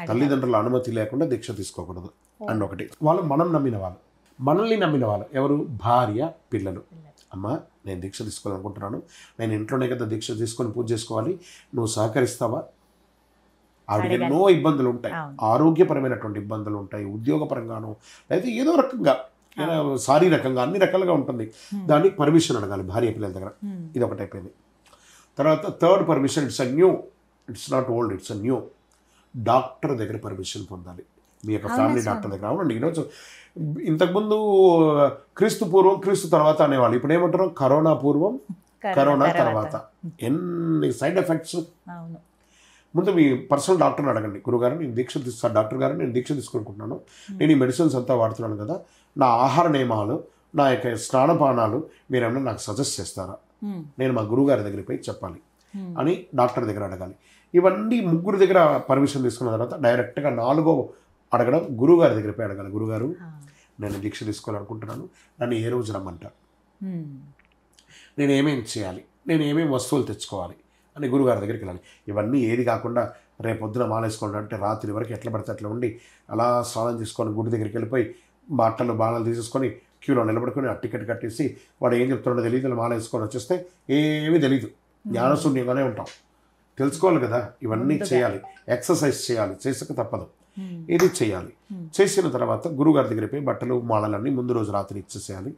తల్లిదండ్రుల అనుమతి లేకుండా దీక్ష తీసుకోకూడదు. అండ్ ఒకటి, వాళ్ళు మనల్ని నమ్మిన వాళ్ళు ఎవరు? భార్య, పిల్లలు. అమ్మ నేను దీక్ష తీసుకోవాలనుకుంటున్నాను, నేను ఇంట్లోనే కదా దీక్ష తీసుకొని పూజ చేసుకోవాలి, నువ్వు సహకరిస్తావా? ఆవిడకి ఎన్నో ఇబ్బందులు ఉంటాయి, ఆరోగ్యపరమైనటువంటి ఇబ్బందులు ఉంటాయి, ఉద్యోగపరంగాను లేదా ఏదో రకంగా, శారీరకంగా అన్ని రకాలుగా ఉంటుంది. దానికి పర్మిషన్ అడగాలి భార్య పిల్లల దగ్గర. ఇది ఒకటి అయిపోయింది. తర్వాత third permission, it's not old, it's a new. Doctor దగ్గర పర్మిషన్ పొందాలి, మీ యొక్క ఫ్యామిలీ డాక్టర్ దగ్గర. అవునండి, ఈరోజు ఇంతకుముందు క్రీస్తు పూర్వం క్రీస్తు తర్వాత అనేవాళ్ళు, ఇప్పుడు ఏమంటారు? కరోనా పూర్వం కరోనా తర్వాత. ఎన్ని సైడ్ ఎఫెక్ట్స్. ముందు మీ పర్సనల్ డాక్టర్ని అడగండి, గురుగారు నేను దీక్ష తీస్తాను, డాక్టర్ గారు నేను దీక్ష తీసుకుంటున్నాను, నేను ఈ మెడిసిన్స్ అంతా వాడుతున్నాను కదా, నా ఆహార నియమాలు, నా యొక్క స్నానపానాలు మీరేమన్నా నాకు సజెస్ట్ చేస్తారా? నేను మా గురుగారి దగ్గరికి పోయి చెప్పాలి అని డాక్టర్ దగ్గర అడగాలి. ఇవన్నీ 3 దగ్గర పర్మిషన్ తీసుకున్న తర్వాత డైరెక్ట్గా 4వ అడగడం, గురుగారి దగ్గర పోయి అడగాలి. గురుగారు నేను దీక్ష తీసుకోవాలనుకుంటున్నాను, నన్ను ఏ రోజు రమ్మంటారు, నేను ఏమేమి చేయాలి, నేను ఏమేమి వస్తువులు తెచ్చుకోవాలి అని గురుగారి దగ్గరికి వెళ్ళాలి. ఇవన్నీ ఏది కాకుండా రేపొద్దున మాలేసుకోండి అంటే రాత్రి వరకు ఎట్లా పడితే అట్లా ఉండి అలా స్నానం చేసుకొని గుడి దగ్గరికి వెళ్ళిపోయి బట్టలు బాణాలు తీసేసుకొని క్యూలో నిలబడుకొని ఆ టికెట్ కట్టేసి వాడు ఏం చెప్తున్నాడో తెలియదు, మాల వేసుకొని వచ్చేస్తే ఏమీ తెలియదు, జ్ఞానశూన్యంగానే ఉంటాం. తెలుసుకోవాలి కదా, ఇవన్నీ చేయాలి, ఎక్సర్సైజ్ చేయాలి, చేసక తప్పదు, ఇది చేయాలి. చేసిన తర్వాత గురుగారి దగ్గర పోయి బట్టలు మాలలన్నీ ముందు రోజు రాత్రి ఇచ్చేసేయాలి.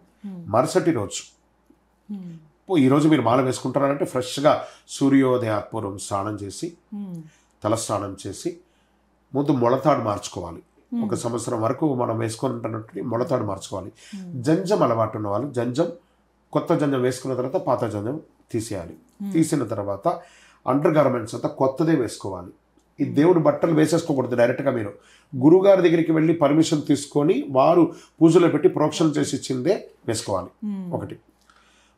మరుసటి రోజు ఈరోజు మీరు మాల వేసుకుంటారంటే ఫ్రెష్గా సూర్యోదయాత్పూర్వం స్నానం చేసి, తలస్నానం చేసి, ముందు మొలతాడు మార్చుకోవాలి. 1 సంవత్సరం వరకు మనం వేసుకుంటున్నట్టు మొలతాడు మార్చుకోవాలి. జంజం అలవాటు ఉన్న వాళ్ళు కొత్త జంజం వేసుకున్న తర్వాత పాత జంజం తీసేయాలి. తీసిన తర్వాత అండర్ గార్మెంట్స్ అంతా కొత్తదే వేసుకోవాలి. ఈ దేవుడు బట్టలు వేసేసుకోకూడదు. డైరెక్ట్గా మీరు గురుగారి దగ్గరికి వెళ్ళి పర్మిషన్ తీసుకొని వారు పూజలో పెట్టి ప్రోక్షణ చేసి ఇచ్చిందే వేసుకోవాలి. ఒకటి,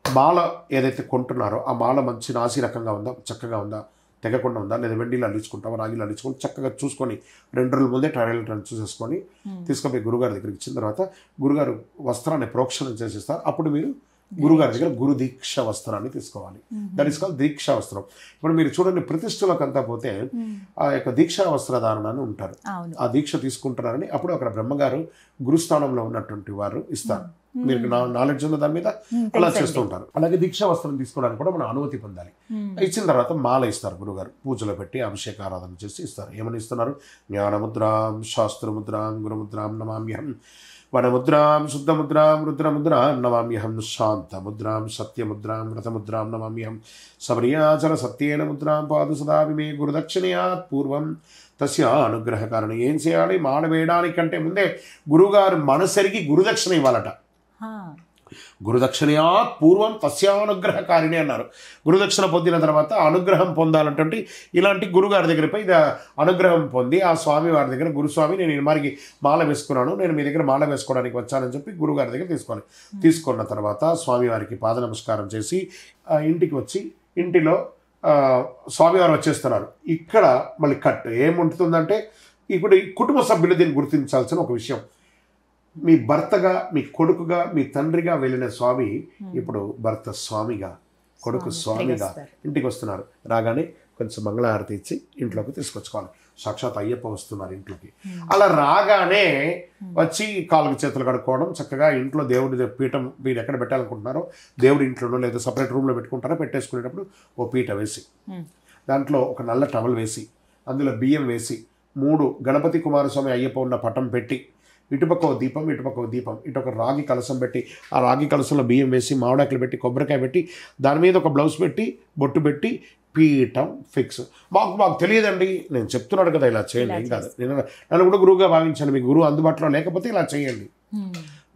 మాల ఏదైతే కొంటున్నారో ఆ మాల మంచి నాసి రకంగా ఉందా, చక్కగా ఉందా, తెగకుండా ఉందా, లేదా వెండిలో అల్లించుకుంటావా, రాగిలో అల్లించుకొని చక్కగా చూసుకొని 2 రోజుల ముందే ట్రయల్ రన్ చూసేసుకొని తీసుకుపోయి గురుగారి దగ్గరికి ఇచ్చిన తర్వాత గురుగారు వస్త్రాన్ని ప్రోక్షణం చేసిస్తారు. అప్పుడు మీరు గురుగారి దగ్గర గురు దీక్ష వస్త్రాన్ని తీసుకోవాలి. దట్ ఈస్ కాల్ దీక్షా వస్త్రం. ఇప్పుడు మీరు చూడండి, ప్రతిష్టలకు అంతా పోతే ఆ యొక్క దీక్షా వస్త్రధారణ అని ఉంటారు. ఆ దీక్ష తీసుకుంటున్నారని అప్పుడు అక్కడ బ్రహ్మగారు గురుస్థానంలో ఉన్నటువంటి వారు ఇస్తారు. మీరు నాలెడ్జ్ ఉన్న దాని మీద అలా చేస్తూ ఉంటారు. అలాగే దీక్షా వస్త్రం తీసుకోవడానికి కూడా మనం అనుమతి పొందాలి. ఇచ్చిన తర్వాత మాల ఇస్తారు గురుగారు, పూజలో పెట్టి అభిషేక ఆరాధన చేసి ఇస్తారు. ఏమని ఇస్తున్నారు? జ్ఞానముద్రాం శాస్త్రముద్రాం గురుముద్రాం నమామ్యహం, వనముద్రాం శుద్ధముద్రాం రుద్రముద్రాం నమామ్యహం, శాంతముద్రాం సత్యముద్రాం వ్రతముద్రాం నమామ్యహం, సబర్యాచర సత్యేన ముద్రాం పాదు సదాపి మే గురుదక్షిణయాత్ పూర్వం తస్య అనుగ్రహకారణం. ఏం చేయాలి? మాల వేయడానికంటే ముందే గురుగారు మనసరికి గురుదక్షిణ ఇవ్వాలట. గురుదక్షిణయాత్ పూర్వం తస్యానుగ్రహకారిణి అన్నారు. గురుదక్షిణ పొందిన తర్వాత అనుగ్రహం పొందాలంటే ఇలాంటి గురుగారి దగ్గర పోయి అనుగ్రహం పొంది ఆ స్వామి వారి దగ్గర, గురుస్వామి నేను వారికి మాల వేసుకున్నాను, నేను మీ దగ్గర మాల వేసుకోవడానికి వచ్చానని చెప్పి గురుగారి దగ్గర తీసుకోవాలి. తీసుకున్న తర్వాత స్వామివారికి పాద నమస్కారం చేసి ఇంటికి వచ్చి ఇంటిలో స్వామివారు వచ్చేస్తున్నారు. ఇక్కడ మళ్ళీ కట్ ఏముంటుందంటే, ఇప్పుడు ఈ కుటుంబ సభ్యులు దీన్ని గుర్తించాల్సిన ఒక విషయం. మీ భర్తగా, మీ కొడుకుగా, మీ తండ్రిగా వెళ్ళిన స్వామి ఇప్పుడు భర్త స్వామిగా, కొడుకు స్వామిగా ఇంటికి వస్తున్నారు. రాగానే కొంచెం మంగళహారతి ఇచ్చి ఇంట్లోకి తీసుకొచ్చుకోవాలి. సాక్షాత్ అయ్యప్ప వస్తున్నారు ఇంట్లోకి. అలా రాగానే వచ్చి కాళ్ళకి చేతులు కడుక్కోవడం, చక్కగా ఇంట్లో దేవుడి పీఠం మీరు ఎక్కడ పెట్టాలనుకుంటున్నారో దేవుడి ఇంట్లోనో లేదా సపరేట్ రూమ్లో పెట్టుకుంటారో పెట్టేసుకునేటప్పుడు ఓ పీట వేసి, దాంట్లో ఒక నల్ల టవల్ వేసి, అందులో బియ్యం వేసి, 3 గణపతి కుమారస్వామి అయ్యప్ప ఉన్న పటం పెట్టి, ఇటుపక్క ఒక దీపం, ఇటుపక్క ఒక దీపం, ఇటు ఒక రాగి కలసం పెట్టి, ఆ రాగి కలసంలో బియ్యం వేసి, మామిడాకులు పెట్టి, కొబ్బరికాయ పెట్టి, దాని మీద ఒక బ్లౌజ్ పెట్టి, బొట్టు పెట్టి, పీఠం ఫిక్స్. మాకు తెలియదండి, నేను చెప్తున్నాడు కదా ఇలా చేయండి, ఏం కాదు, నన్ను కూడా గురువుగా భావించాను, మీ గురువు అందుబాటులో లేకపోతే ఇలా చేయండి.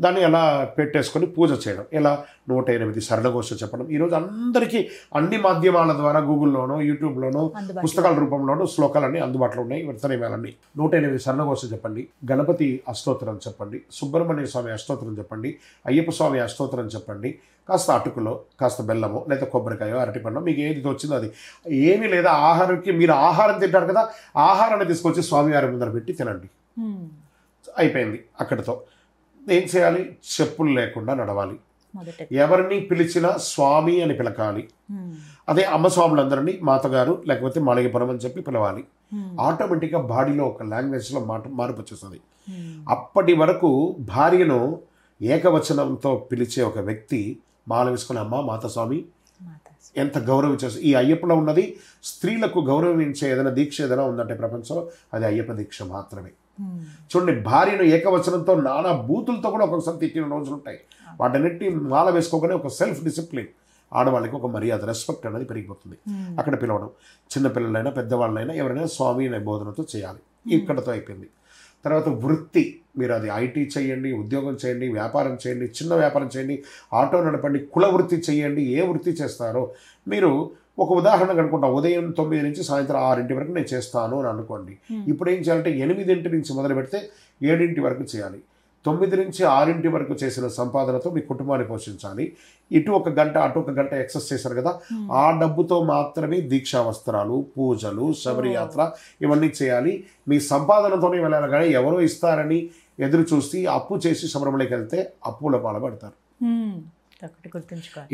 దాన్ని ఎలా పెట్టేసుకొని పూజ చేయడం. ఎలా 108 శరణఘోష చెప్పడం. ఈరోజు అందరికీ అన్ని మాధ్యమాల ద్వారా గూగుల్లోనో యూట్యూబ్లోనో పుస్తకాల రూపంలోనో శ్లోకాలన్నీ అందుబాటులో ఉన్నాయి. వర్తనమేలన్నీ 108 శరణఘోష చెప్పండి, గణపతి అష్టోత్తరం చెప్పండి, సుబ్రహ్మణ్య స్వామి అష్టోత్తరం చెప్పండి, అయ్యప్ప స్వామి అష్టోత్తరం చెప్పండి. కాస్త అటుకులో కాస్త బెల్లమో లేదా కొబ్బరికాయో అరటిపండు మీకు ఏది వచ్చిందో అది. ఏమీ లేదా ఆహారానికి, మీరు ఆహారం తింటారు కదా, ఆహారాన్ని తీసుకొచ్చి స్వామివారి ముందర పెట్టి తినండి. అయిపోయింది అక్కడితో. ఏం చేయాలి? చెప్పులు లేకుండా నడవాలి. ఎవరిని పిలిచినా స్వామి అని పిలకాలి. అదే అమ్మ స్వాములందరినీ మాతగారు లేకపోతే మాళిగపురం అని చెప్పి పిలవాలి. ఆటోమేటిక్గా బాడీలో ఒక లాంగ్వేజ్లో మార్పు వచ్చేస్తుంది. అప్పటి వరకు భార్యను ఏకవచనంతో పిలిచే ఒక వ్యక్తి మాల వేసుకుని అమ్మ మాతస్వామి ఎంత గౌరవించేసి. ఈ అయ్యప్పలో ఉన్నది స్త్రీలకు గౌరవించే ఏదైనా దీక్ష ఏదైనా ఉందంటే ప్రపంచంలో అది అయ్యప్ప దీక్ష మాత్రమే. చూడండి, భార్యను ఏకవచనంతో నానా బూతులతో కూడా ఒక్కొక్కసారి తిట్టిన రోజులు ఉంటాయి. వాటన్నిటిని మాల వేసుకోగానే ఒక సెల్ఫ్ డిసిప్లిన్, ఆడవాళ్ళకి ఒక మర్యాద, రెస్పెక్ట్ అనేది పెరిగిపోతుంది. అక్కడ పిలవడం, చిన్నపిల్లలైనా పెద్దవాళ్ళైనా ఎవరైనా స్వామి అనే బోధనతో చేయాలి. ఇక్కడతో అయిపోయింది. తర్వాత వృత్తి, మీరు అది ఐటీ చేయండి, ఉద్యోగం చేయండి, వ్యాపారం చేయండి, చిన్న వ్యాపారం చేయండి, ఆటో నడపండి, కుల వృత్తి చేయండి, ఏ వృత్తి చేస్తారో మీరు ఒక ఉదాహరణ కనుకుంటాం. ఉదయం 9 నుంచి సాయంత్రం 6 వరకు నేను చేస్తాను అని అనుకోండి. ఇప్పుడు ఏం చేయాలంటే 8 నుంచి మొదలు పెడితే 7 వరకు చేయాలి. 9 నుంచి 6 వరకు చేసిన సంపాదనతో మీ కుటుంబాన్ని పోషించాలి. ఇటు 1 గంట అటు 1 గంట ఎక్సర్సైజ్ చేశారు కదా, ఆ డబ్బుతో మాత్రమే దీక్షా వస్త్రాలు, పూజలు, శబరియాత్ర ఇవన్నీ చేయాలి. మీ సంపాదనతోనే వెళ్ళాలి. కానీ ఎవరో ఇస్తారని ఎదురు చూసి అప్పు చేసి శబరిమలకి వెళ్తే అప్పుల పాలపడతారు.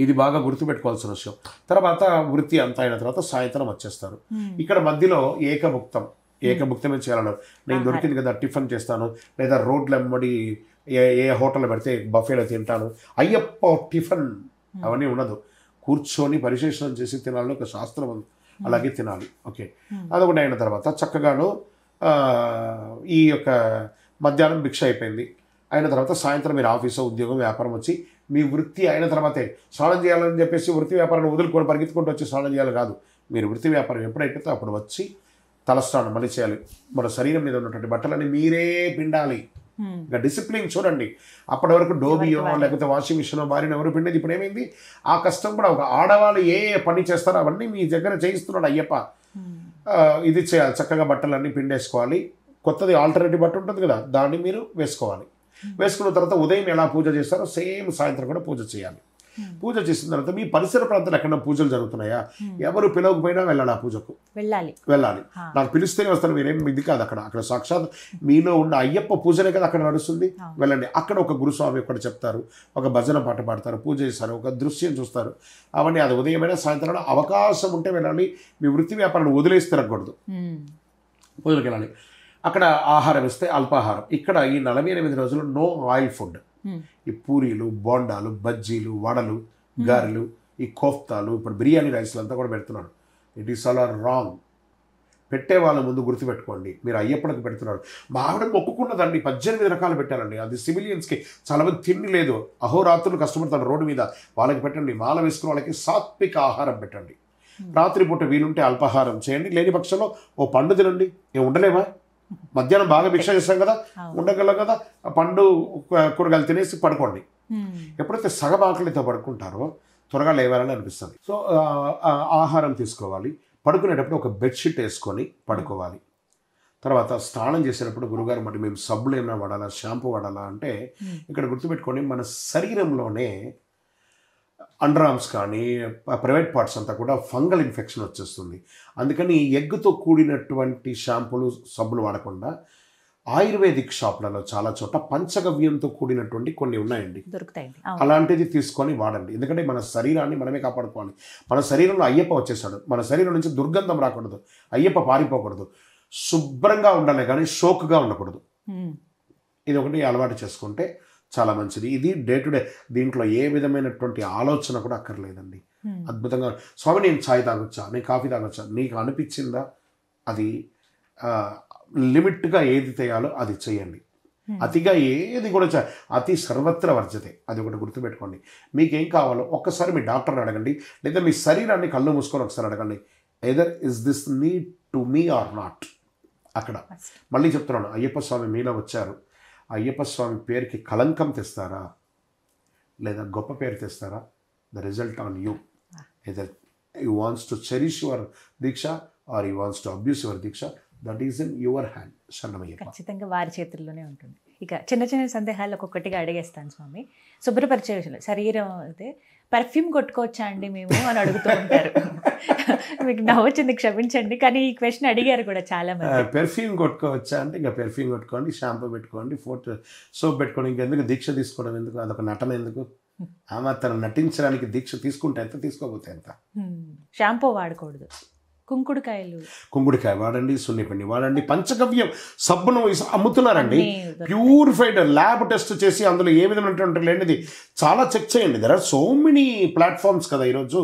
ఇది బాగా గుర్తుపెట్టుకోవాల్సిన విషయం. తర్వాత వృత్తి అంతా అయిన తర్వాత సాయంత్రం వచ్చేస్తారు. ఇక్కడ మధ్యలో ఏకభుక్తమే చేయాలను. నేను దొరికింది కదా టిఫిన్ చేస్తాను, లేదా రోడ్ల వెంబడి ఏ హోటల్లో పెడితే బఫేలో తింటాను, అయ్యప్ప టిఫిన్ అవన్నీ ఉండదు. కూర్చొని పరిశేషణం చేసి తినాలని ఒక శాస్త్రం ఉంది, అలాగే తినాలి. ఓకే, అదొకటి అయిన తర్వాత చక్కగాను ఈ యొక్క మధ్యాహ్నం భిక్ష అయిపోయింది. అయిన తర్వాత సాయంత్రం మీరు ఆఫీసు, ఉద్యోగం, వ్యాపారం వచ్చి మీ వృత్తి అయిన తర్వాతే స్నానం చేయాలని చెప్పేసి వృత్తి వ్యాపారాన్ని వదులుకొని పరిగెత్తుకుంటూ వచ్చి స్నానం చేయాలి కాదు. మీరు వృత్తి వ్యాపారం ఎప్పుడైతే అప్పుడు వచ్చి తలస్నానం మళ్ళీ చేయాలి. మన శరీరం మీద ఉన్నటువంటి బట్టలని మీరే పిండాలి. ఇంకా డిసిప్లిన్ చూడండి. అప్పటి వరకు డోబియో లేకపోతే వాషింగ్ మిషన్ భార్యను ఎవరు పిండేది. ఇప్పుడు ఏమైంది, ఆ కష్టం కూడా ఒక ఆడవాళ్ళు ఏ పని చేస్తారో అవన్నీ మీ దగ్గర చేయిస్తున్నాడు అయ్యప్ప. ఇది చేయాలి, చక్కగా బట్టలన్నీ పిండేసుకోవాలి. కొత్తది ఆల్టర్నేటివ్ బట్ట ఉంటుంది కదా, దాన్ని మీరు వేసుకోవాలి. వేసుకున్న తర్వాత ఉదయం ఎలా పూజ చేస్తారో సేమ్ సాయంత్రం కూడా పూజ చేయాలి. పూజ చేసిన తర్వాత మీ పరిసర ప్రాంతాలు ఎక్కడైనా పూజలు జరుగుతున్నాయా, ఎవరు పిలవకపోయినా వెళ్ళాలి ఆ పూజకు, వెళ్ళాలి. నాకు పిలిస్తేనే వస్తారు, మీరేం ఇది కాదు. అక్కడ సాక్షాత్ మీలో ఉన్న అయ్యప్ప పూజనే కదా అక్కడ నడుస్తుంది. వెళ్ళండి. అక్కడ ఒక గురుస్వామి ఒకటి చెప్తారు, ఒక భజన పాట పాడతారు, పూజ చేస్తారు, ఒక దృశ్యం చూస్తారు. అవన్నీ అది ఉదయమైనా సాయంత్రం అవకాశం ఉంటే వెళ్ళాలి. మీ వృత్తి వ్యాపారాన్ని వదిలేసి తిరగకూడదు, పూజలకు వెళ్ళాలి. అక్కడ ఆహారం ఇస్తే అల్పాహారం. ఇక్కడ ఈ 48 రోజులు నో ఆయిల్ ఫుడ్. ఈ పూరీలు, బోండాలు, బజ్జీలు, వడలు, గారెలు, ఈ కోఫ్తాలు, ఇప్పుడు బిర్యానీ రైస్లు అంతా కూడా పెడుతున్నాడు. It is all are wrong. పెట్టే వాళ్ళ ముందు గుర్తుపెట్టుకోండి, మీరు అయ్యప్పనికి పెడుతున్నారు. మా ఆవిడ మొక్కుకున్నదండి 18 రకాలు పెట్టారండి. అది సివిలియన్స్కి చాలామంది తిండి లేదు, అహోరాత్రులు కష్టపడతారు రోడ్డు మీద, వాళ్ళకి పెట్టండి. మాల వేసుకున్న వాళ్ళకి సాత్విక ఆహారం పెట్టండి. రాత్రిపూట వీలుంటే అల్పాహారం చేయండి, లేని పక్షంలో ఓ పండు తినండి. ఏం ఉండలేమా? మధ్యాహ్నం బాగా భిక్ష చేస్తాం కదా, ఉండగలం కదా, పండు కూరగాయలు తినేసి పడుకోండి. ఎప్పుడైతే సగం ఆకలితో పడుకుంటారో త్వరగా లేవాలని అనిపిస్తుంది. సో ఆహారం తీసుకోవాలి. పడుకునేటప్పుడు ఒక బెడ్షీట్ వేసుకొని పడుకోవాలి. తర్వాత స్నానం చేసేటప్పుడు గురుగారు మరి మేము సబ్బులు ఏమైనా వాడాలా, షాంపూ వాడాలా అంటే ఇక్కడ గుర్తుపెట్టుకొని మన శరీరంలోనే అండర్ ఆర్మ్స్ కానీ ప్రైవేట్ పార్ట్స్ అంతా కూడా ఫంగల్ ఇన్ఫెక్షన్ వచ్చేస్తుంది. అందుకని ఎగ్గుతో కూడినటువంటి షాంపూలు, సబ్బులు వాడకుండా ఆయుర్వేదిక్ షాప్లలో చాలా చోట పంచగవ్యంతో కూడినటువంటి కొన్ని ఉన్నాయండి, దొరుకుతాయండి. అలాంటిది తీసుకొని వాడండి. ఎందుకంటే మన శరీరాన్ని మనమే కాపాడుకోవాలి. మన శరీరంలో అయ్యప్ప వచ్చేసాడు, మన శరీరం నుంచి దుర్గంధం రాకూడదు, అయ్యప్ప పారిపోకూడదు, శుభ్రంగా ఉండాలి కానీ షోక్గా ఉండకూడదు. ఇది ఒకటి అలవాటు చేసుకుంటే చాలా మంచిది. ఇది డే టు డే, దీంట్లో ఏ విధమైనటువంటి ఆలోచన కూడా అక్కర్లేదండి. అద్భుతంగా స్వామి నేను ఛాయ్ తాగొచ్చా, నేను కాఫీ తాగొచ్చా, నీకు అనిపించిందా అది లిమిట్గా ఏది చేయాలో అది చేయండి. అతిగా ఏది కూడా అతి సర్వత్ర వర్జతే, అది ఒకటి గుర్తుపెట్టుకోండి. మీకేం కావాలో ఒక్కసారి మీ డాక్టర్ని అడగండి, లేదా మీ శరీరాన్ని కళ్ళు మూసుకొని ఒకసారి అడగండి, whether is this need to me or not. అక్కడ మళ్ళీ చెప్తున్నాను, అయ్యప్ప స్వామి మీలో వచ్చారు, అయ్యప్ప స్వామి పేరుకి కలంకం తెస్తారా లేదా గొప్ప పేరు తెస్తారా? The result on you. Either you wants to cherish your deeksha or you wants to abuse your deeksha, that is in your hand. శరణమయ్యప్ప. ఖచ్చితంగా వారి చేతుల్లోనే ఉంటుంది. ఇక చిన్న చిన్న సందేహాలు ఒక్కొక్కటిగా అడిగేస్తాను స్వామి. శుభ్రపరిచే విషయంలో శరీరం అయితే పర్ఫ్యూమ్ కొట్టుకోవచ్చా అండి మేము అని అడుగుతూ ఉంటారు. మీకు నవ్వొచ్చింది, క్షమించండి, కానీ ఈ క్వశ్చన్ అడిగారు కూడా చాలా మంది. పెర్ఫ్యూమ్ కొట్టుకోవచ్చా అంటే ఇంకా పెర్ఫ్యూమ్ కొట్టుకోండి, షాంపూ పెట్టుకోండి, సోప్ పెట్టుకోండి. ఇంకెందుకు దీక్ష తీసుకోవడం ఎందుకు? అదొక నటన ఎందుకు? ఆమె తను నటించడానికి దీక్ష తీసుకుంటే ఎంత, తీసుకోకపోతే ఎంత. షాంపూ వాడకూడదు, కుంకుడికాయ వాడండి, సున్నిపిండి వాడండి, పంచగవ్యం సబ్బును అమ్ముతున్నారండి, ప్యూరిఫైడ్ ల్యాబ్ టెస్ట్ చేసి అందులో ఏ విధమైనటువంటి లేనిది చాలా చెక్ చేయండి. There are so many platforms కదా ఈరోజు.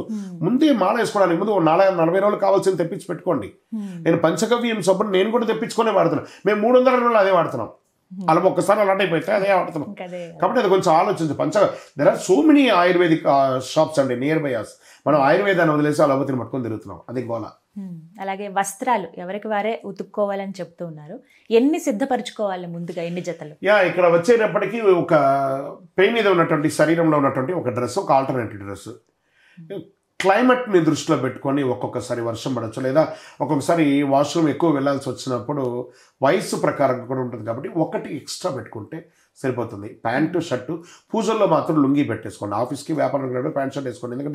ముందే మాల వేసుకోవడానికి ముందు 40 రోజులు కావాల్సింది తెప్పించి పెట్టుకోండి. నేను పంచగవ్యం సబ్బును నేను కూడా తెప్పించుకునే వాడుతున్నాను. మేము 300 రోజులు అదే వాడుతున్నాం. అలా ఒక్కసారి అలాంటి అయిపోతే అదే వాడుతున్నాం. కాబట్టి అది కొంచెం ఆలోచించు. There are so many ayurvedic shops అండి నియర్ బై అస్. మనం ఆయుర్వేదాన్ని వదిలేసి అలోపతిని పట్టుకొని తిరుగుతున్నాం, అది గోలా. అలాగే వస్త్రాలు ఎవరికి వారే ఉతుక్కోవాలని చెప్తూ ఉన్నారు. ఎన్ని సిద్ధపరచుకోవాలి ముందుగా, ఎన్ని జతలు? ఇక్కడ వచ్చేటప్పటికి ఒక పై మీద ఉన్నటువంటి శరీరంలో ఉన్నటువంటి ఒక డ్రెస్, ఒక ఆల్టర్నేటివ్ డ్రెస్. క్లైమేట్ని దృష్టిలో పెట్టుకొని ఒక్కొక్కసారి వర్షం పడవచ్చు, లేదా ఒక్కొక్కసారి వాష్రూమ్ ఎక్కువ వెళ్ళాల్సి వచ్చినప్పుడు వయసు ప్రకారం కూడా ఉంటుంది కాబట్టి ఒకటి ఎక్స్ట్రా పెట్టుకుంటే సరిపోతుంది. ప్యాంటు షర్టు, పూజల్లో మాత్రం లుంగి పెట్టేసుకోండి. ఆఫీస్కి వ్యాపారం ప్యాంట్ షర్ట్ వేసుకోండి. ఎందుకంటే